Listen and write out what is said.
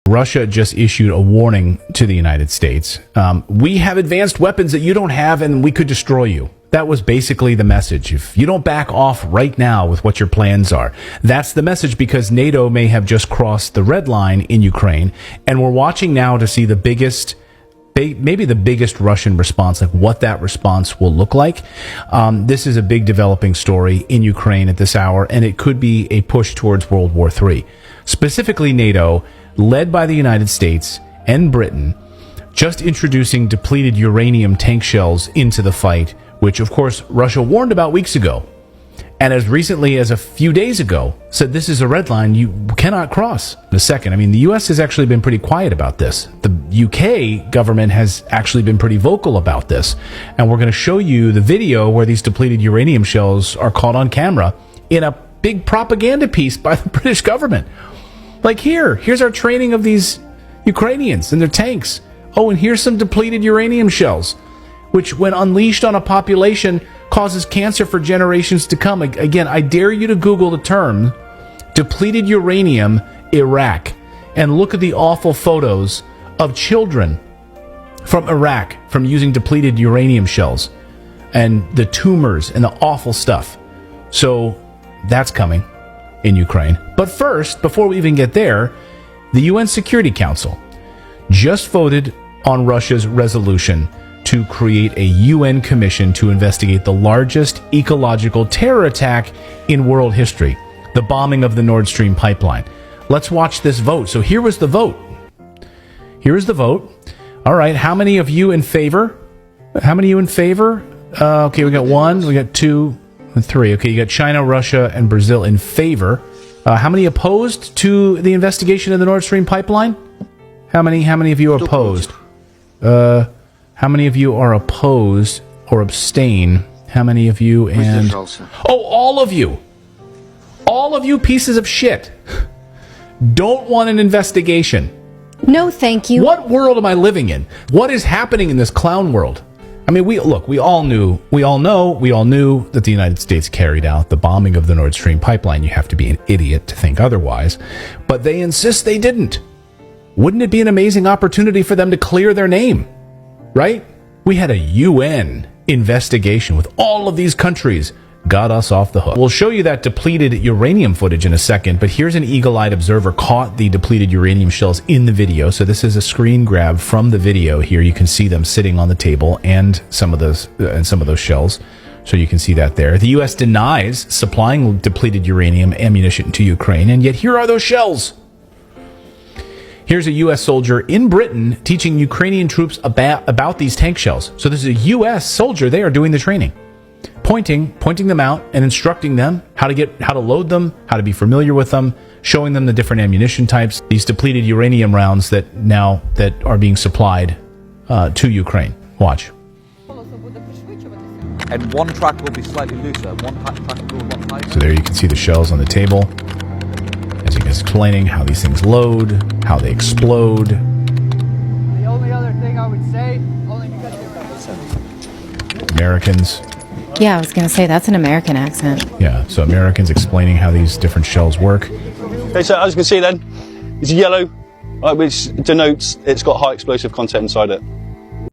Russia just issued a warning to the United States. We have advanced weapons that you don't have, and we could destroy you. That was basically the message. If you don't back off right now with what your plans are, that's the message, because NATO may have just crossed the red line in Ukraine, and we're watching now to see the biggest, maybe the biggest Russian response, like what that response will look like. This is a big developing story in Ukraine at this hour, and it could be a push towards World War III. Specifically, NATO, led by the United States and Britain, just introducing depleted uranium tank shells into the fight, which, of course, Russia warned about weeks ago. And as recently as a few days ago, said this is a red line you cannot cross. In a second, I mean, the U.S. has actually been pretty quiet about this. The U.K. government has actually been pretty vocal about this. And we're going to show you the video where these depleted uranium shells are caught on camera in a big propaganda piece by the British government. Like, here's our training of these Ukrainians and their tanks. Oh, and here's some depleted uranium shells, which, when unleashed on a population, causes cancer for generations to come. Again, I dare you to Google the term depleted uranium Iraq and look at the awful photos of children from Iraq from using depleted uranium shells and the tumors and the awful stuff. So that's coming in Ukraine. But first, before we even get there, the UN Security Council just voted on Russia's resolution to create a UN commission to investigate the largest ecological terror attack in world history, the bombing of the Nord Stream pipeline. Let's watch this vote. So here was the vote. Here is the vote. All right, how many of you in favor? How many of you in favor? Okay, we got 1, we got 2, and 3. Okay, you got China, Russia, and Brazil in favor. How many opposed to the investigation of the Nord Stream pipeline? How many of you are opposed? How many of you are opposed or abstain? How many of you and... Oh, all of you! All of you pieces of shit don't want an investigation. No, thank you. What world am I living in? What is happening in this clown world? I mean, we all knew that the United States carried out the bombing of the Nord Stream pipeline. You have to be an idiot to think otherwise. But they insist they didn't. Wouldn't it be an amazing opportunity for them to clear their name? Right? We had a UN investigation with all of these countries. Got us off the hook. We'll show you that depleted uranium footage in a second, but here's an eagle-eyed observer caught the depleted uranium shells in the video. So this is a screen grab from the video. Here you can see them sitting on the table and some of those shells. So you can see that there. The U.S. denies supplying depleted uranium ammunition to Ukraine, and yet here are those shells. Here's a U.S. soldier in Britain teaching Ukrainian troops about these tank shells. So this is a U.S. soldier. They are doing the training, pointing them out and instructing them how to load them, how to be familiar with them, showing them the different ammunition types, these depleted uranium rounds that are being supplied to Ukraine. Watch. And one track will be slightly looser. One track will be one tighter. So there you can see the shells on the table. As he was explaining how these things load, how they explode. The only other thing I would say, only because they were Americans. Yeah, I was going to say, that's an American accent. Yeah, so Americans explaining how these different shells work. Okay, so as you can see then, it's yellow, which denotes it's got high explosive content inside it.